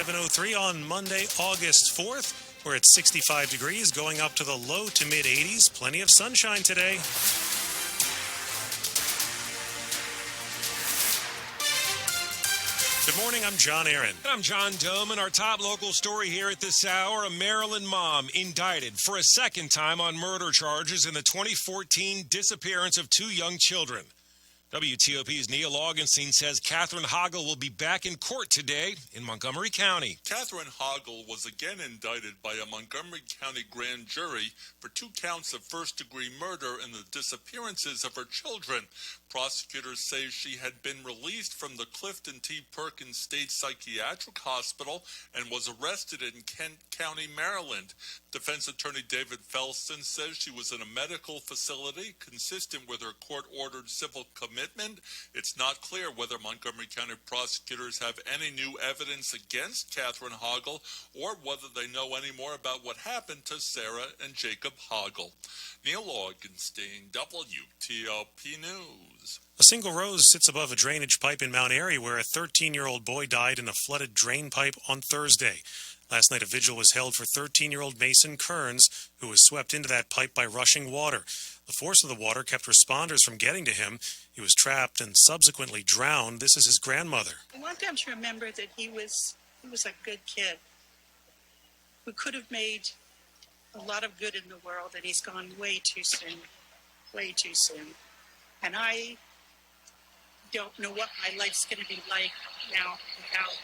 7:03 on Monday, August 4th. We're at 65 degrees, going up to the low to mid-80s. Plenty of sunshine today. Good morning, I'm John Aaron. And I'm John Domen. Our top local story here at this hour, a Maryland mom indicted for a second time on murder charges in the 2014 disappearance of two young children. WTOP's Neil Augenstein says Catherine Hoggle will be back in court today in Montgomery County. Catherine Hoggle was again indicted by a Montgomery County grand jury for 2 counts of first-degree murder in the disappearances of her children. Prosecutors say she had been released from the Clifton T. Perkins State Psychiatric Hospital and was arrested in Kent County, Maryland. Defense attorney David Felston says she was in a medical facility consistent with her court-ordered civil commitment. It's not clear whether Montgomery County prosecutors have any new evidence against Catherine Hoggle or whether they know any more about what happened to Sarah and Jacob Hoggle. Neil Augenstein, WTOP News. A single rose sits above a drainage pipe in Mount Airy where a 13-year-old boy died in a flooded drain pipe on Thursday. Last night, a vigil was held for 13-year-old Mason Kearns, who was swept into that pipe by rushing water. The force of the water kept responders from getting to him. He was trapped and subsequently drowned. This is his grandmother. I want them to remember that he was a good kid who could have made a lot of good in the world, and he's gone way too soon. And I don't know what my life's going to be like now without.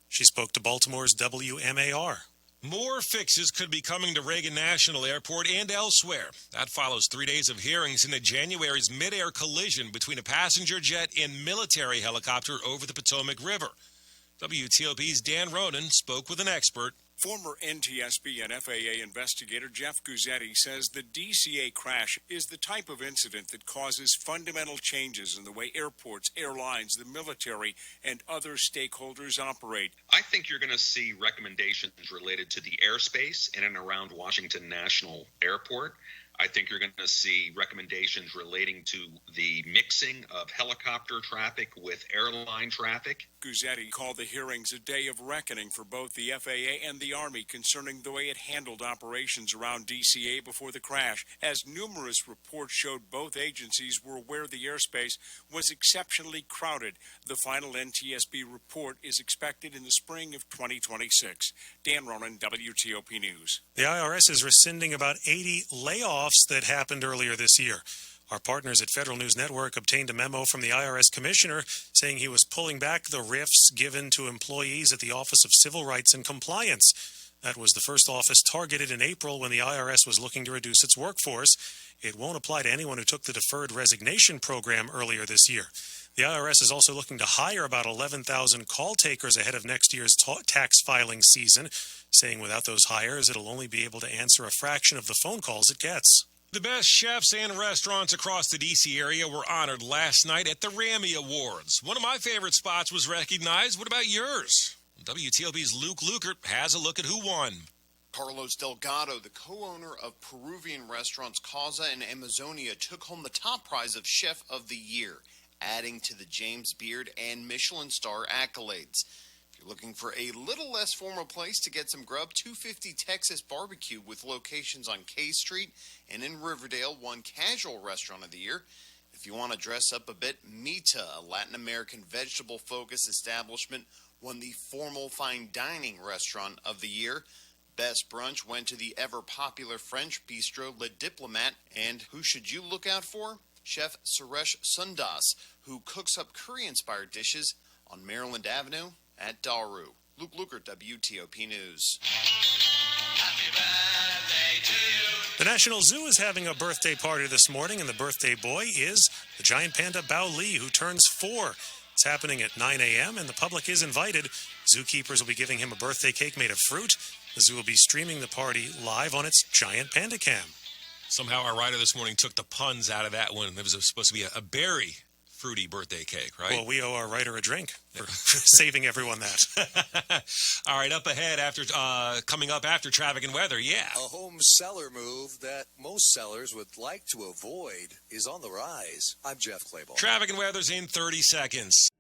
She spoke to Baltimore's WMAR. More fixes could be coming to Reagan National Airport and elsewhere. That follows 3 days of hearings into January's mid-air collision between a passenger jet and military helicopter over the Potomac River. WTOP's Dan Ronan spoke with an expert. Former NTSB and FAA investigator Jeff Guzzetti says the DCA crash is the type of incident that causes fundamental changes in the way airports, airlines, the military, and other stakeholders operate. I think you're going to see recommendations related to the airspace in and around Washington National Airport. I think you're going to see recommendations relating to the mixing of helicopter traffic with airline traffic. Guzzetti called the hearings a day of reckoning for both the FAA and the Army concerning the way it handled operations around DCA before the crash, as numerous reports showed both agencies were aware the airspace was exceptionally crowded. The final NTSB report is expected in the spring of 2026. Dan Ronan, WTOP News. The IRS is rescinding about 80 layoffs that happened earlier this year. Our partners at Federal News Network obtained a memo from the IRS commissioner saying he was pulling back the RIFs given to employees at the Office of Civil Rights and Compliance. That was the first office targeted in April when the IRS was looking to reduce its workforce. It won't apply to anyone who took the deferred resignation program earlier this year. The IRS is also looking to hire about 11,000 call takers ahead of next year's tax filing season, saying without those hires, it'll only be able to answer a fraction of the phone calls it gets. The best chefs and restaurants across the D.C. area were honored last night at the RAMMY Awards. One of my favorite spots was recognized. What about yours? WTOP's Luke Lukert has a look at who won. Carlos Delgado, the co-owner of Peruvian restaurants Causa and Amazonia, took home the top prize of Chef of the Year, adding to the James Beard and Michelin star accolades. If you're looking for a little less formal place to get some grub, 250 Texas Barbecue with locations on K Street and in Riverdale won Casual Restaurant of the Year. If you want to dress up a bit, Mita, a Latin American vegetable-focused establishment, won the Formal Fine Dining Restaurant of the Year. Best brunch went to the ever-popular French bistro Le Diplomat. And who should you look out for? Chef Suresh Sundas, who cooks up curry-inspired dishes on Maryland Avenue at Daru. Luke Lukert, WTOP News. Happy birthday to you. The National Zoo is having a birthday party this morning, and the birthday boy is the giant panda Bao Li, who turns 4. It's happening at 9 a.m., and the public is invited. Zookeepers will be giving him a birthday cake made of fruit. The zoo will be streaming the party live on its giant panda cam. Somehow our writer this morning took the puns out of that one. It was supposed to be a berry fruity birthday cake, right? Well, we owe our writer a drink for saving everyone that. All right, up ahead coming up after traffic and weather, yeah. A home seller move that most sellers would like to avoid is on the rise. I'm Jeff Claiborne. Traffic and weather's in 30 seconds.